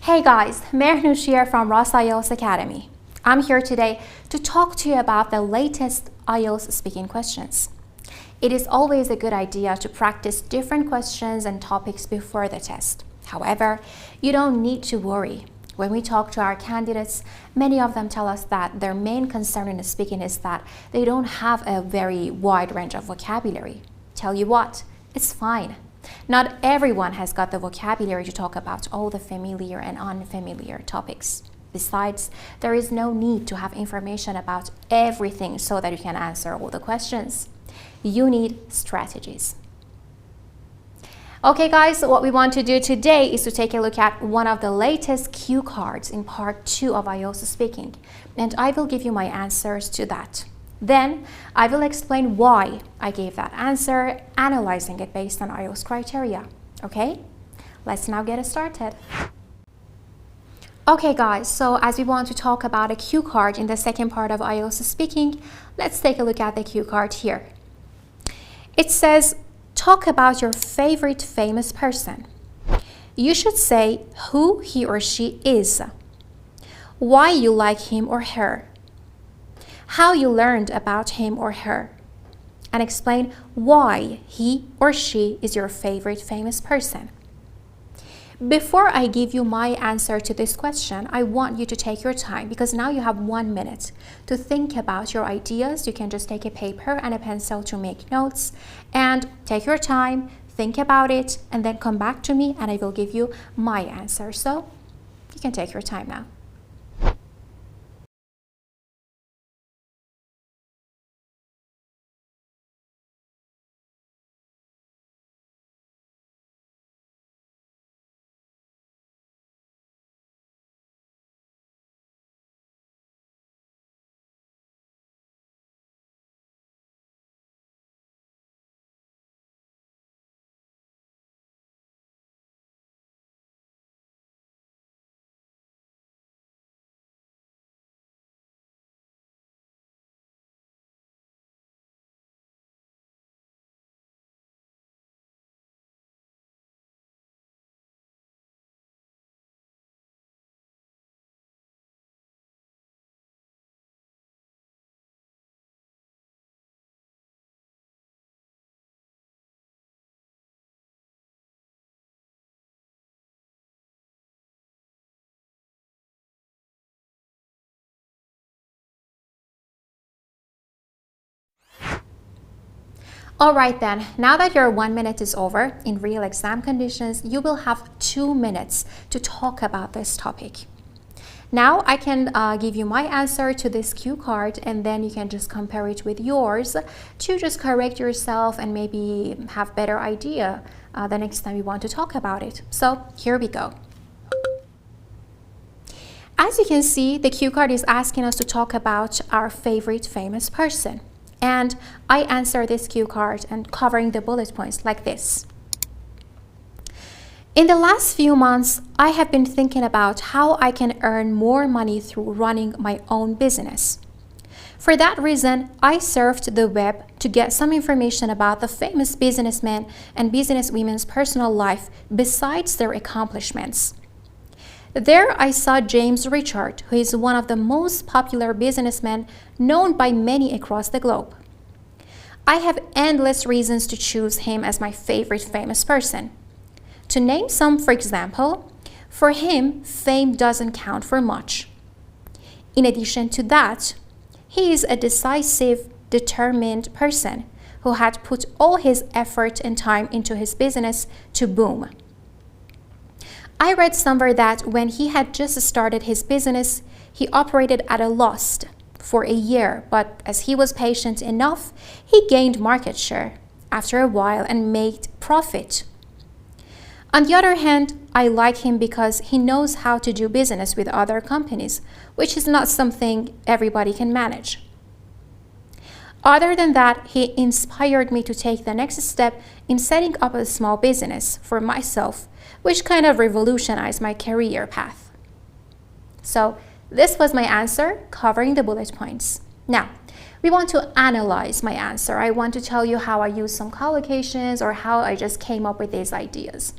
Hey guys, Mehrnoush here from Ross IELTS Academy. I'm here today to talk to you about the latest IELTS speaking questions. It is always a good idea to practice different questions and topics before the test. However, you don't need to worry. When we talk to our candidates, many of them tell us that their main concern in speaking is that they don't have a very wide range of vocabulary. Tell you what, it's fine. Not everyone has got the vocabulary to talk about all the familiar and unfamiliar topics. Besides, there is no need to have information about everything so that you can answer all the questions. You need strategies. Okay guys, so what we want to do today is to take a look at one of the latest cue cards in part 2 of IELTS Speaking, and I will give you my answers to that. Then I will explain why I gave that answer, analyzing it based on IELTS criteria. Okay, let's now get started. Okay guys, so as we want to talk about a cue card in the second part of IELTS Speaking, let's take a look at the cue card here. It says, talk about your favorite famous person. You should say who he or she is, why you like him or her, how you learned about him or her, and explain why he or she is your favorite famous person. Before I give you my answer to this question, I want you to take your time because now you have 1 minute to think about your ideas. You can just take a paper and a pencil to make notes and take your time, think about it, and then come back to me and I will give you my answer. So you can take your time now. Alright then, now that your 1 minute is over, in real exam conditions, you will have 2 minutes to talk about this topic. Now I can give you my answer to this cue card and then you can just compare it with yours to just correct yourself and maybe have better idea the next time you want to talk about it. So here we go. As you can see, the cue card is asking us to talk about our favorite famous person. And I answer this cue card and covering the bullet points like this. In the last few months, I have been thinking about how I can earn more money through running my own business. For that reason, I surfed the web to get some information about the famous businessmen and businesswomen's personal life besides their accomplishments. There I saw James Richard, who is one of the most popular businessmen known by many across the globe. I have endless reasons to choose him as my favorite famous person. To name some, for example, for him, fame doesn't count for much. In addition to that, he is a decisive, determined person who had put all his effort and time into his business to boom. I read somewhere that when he had just started his business, he operated at a loss for a year, but as he was patient enough, he gained market share after a while and made profit. On the other hand, I like him because he knows how to do business with other companies, which is not something everybody can manage. Other than that, he inspired me to take the next step in setting up a small business for myself, which kind of revolutionized my career path. So this was my answer, covering the bullet points. Now, we want to analyze my answer. I want to tell you how I use some collocations or how I just came up with these ideas.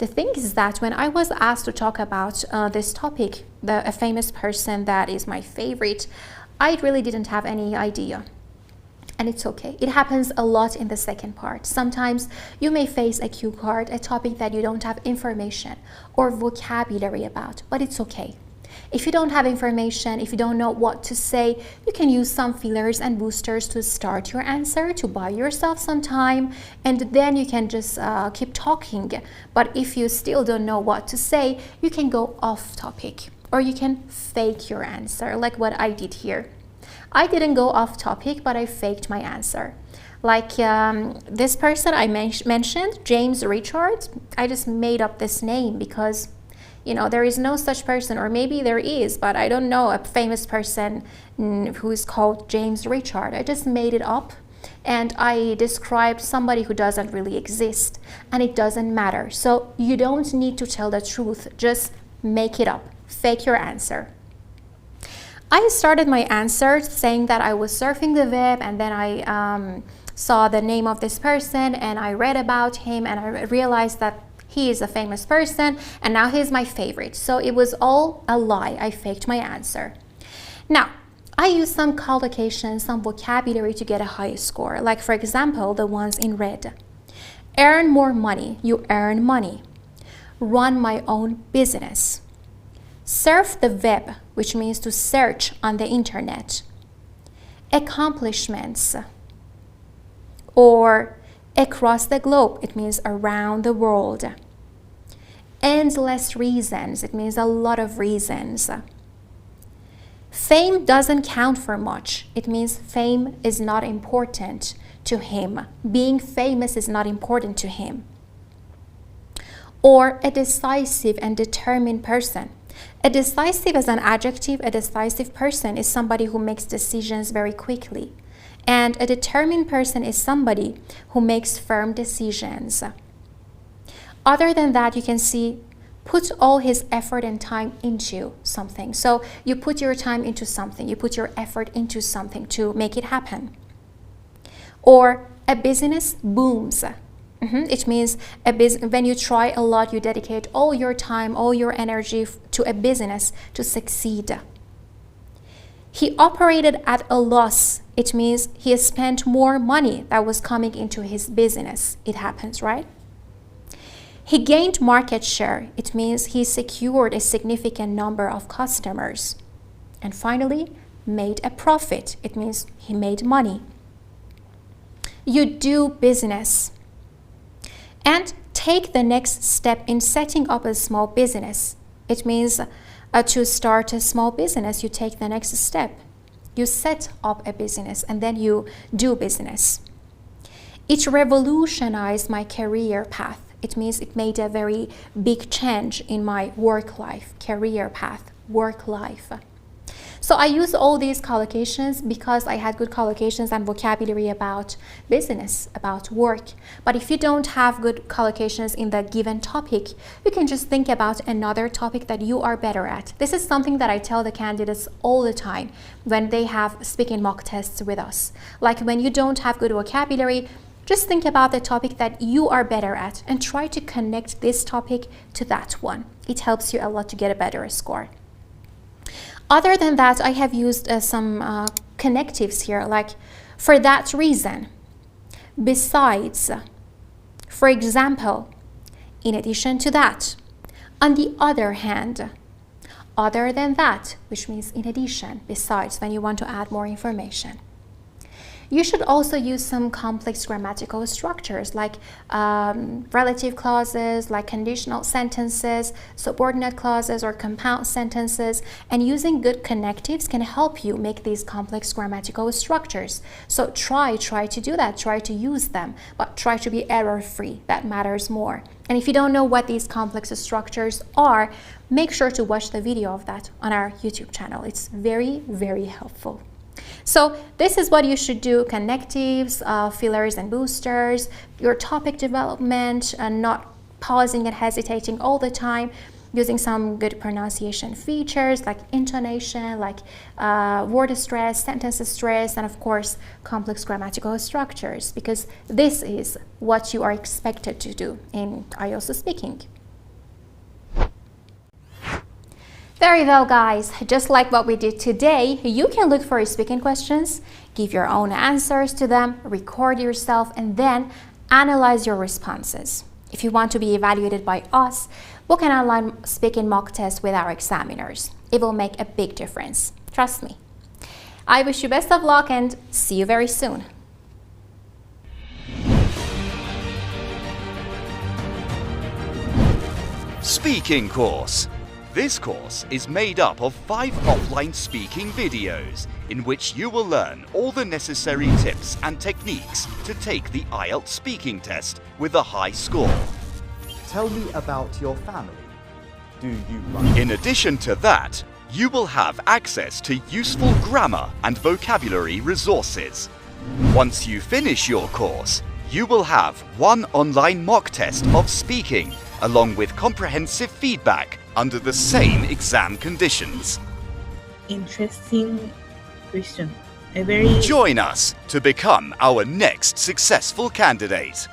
The thing is that when I was asked to talk about this topic, a famous person that is my favorite, I really didn't have any idea. And it's okay. It happens a lot in the second part. Sometimes you may face a cue card, a topic that you don't have information or vocabulary about, but it's okay. If you don't have information, if you don't know what to say, you can use some fillers and boosters to start your answer, to buy yourself some time, and then you can just keep talking. But if you still don't know what to say, you can go off topic, or you can fake your answer, like what I did here. I didn't go off topic, but I faked my answer. Like this person I mentioned, James Richard, I just made up this name because, you know, there is no such person, or maybe there is, but I don't know a famous person who is called James Richard. I just made it up, and I described somebody who doesn't really exist, and it doesn't matter. So you don't need to tell the truth, just make it up, fake your answer. I started my answer saying that I was surfing the web, and then I saw the name of this person, and I read about him, and I realized that he is a famous person, and now he's my favorite. So it was all a lie. I faked my answer. Now, I used some collocations, some vocabulary to get a high score. Like, for example, the ones in red. Earn more money. You earn money. Run my own business. Surf the web, which means to search on the internet. Accomplishments. Or across the globe, it means around the world. Endless reasons, it means a lot of reasons. Fame doesn't count for much. It means fame is not important to him. Being famous is not important to him. Or a decisive and determined person. A decisive as an adjective, a decisive person is somebody who makes decisions very quickly. And a determined person is somebody who makes firm decisions. Other than that, you can see put all his effort and time into something. So you put your time into something, you put your effort into something to make it happen. Or a business booms. It means when you try a lot, you dedicate all your time, all your energy to a business to succeed. He operated at a loss. It means he spent more money that was coming into his business. It happens, right? He gained market share. It means he secured a significant number of customers. And finally, made a profit. It means he made money. You do business. And take the next step in setting up a small business. It means to start a small business, you take the next step. You set up a business and then you do business. It revolutionized my career path. It means it made a very big change in my work life, career path, work life. So I use all these collocations because I had good collocations and vocabulary about business, about work. But if you don't have good collocations in the given topic, you can just think about another topic that you are better at. This is something that I tell the candidates all the time when they have speaking mock tests with us. Like when you don't have good vocabulary, just think about the topic that you are better at and try to connect this topic to that one. It helps you a lot to get a better score. Other than that, I have used some connectives here, like for that reason, besides, for example, in addition to that, on the other hand, other than that, which means in addition, besides, when you want to add more information. You should also use some complex grammatical structures like relative clauses, like conditional sentences, subordinate clauses, or compound sentences. And using good connectives can help you make these complex grammatical structures. So try to do that, try to use them, but try to be error-free. That matters more. And if you don't know what these complex structures are, make sure to watch the video of that on our YouTube channel. It's very, very helpful. So this is what you should do: connectives, fillers and boosters, your topic development, and not pausing and hesitating all the time, using some good pronunciation features like intonation, like word stress, sentence stress, and of course complex grammatical structures, because this is what you are expected to do in IELTS speaking. There you go, guys. Just like what we did today, you can look for speaking questions, give your own answers to them, record yourself, and then analyze your responses. If you want to be evaluated by us, book an online speaking mock test with our examiners. It will make a big difference. Trust me. I wish you best of luck and see you very soon. Speaking course. This course is made up of 5 offline speaking videos in which you will learn all the necessary tips and techniques to take the IELTS speaking test with a high score. Tell me about your family. Do you write? In addition to that, you will have access to useful grammar and vocabulary resources. Once you finish your course, you will have 1 online mock test of speaking along with comprehensive feedback under the same exam conditions. Interesting question. Join us to become our next successful candidate.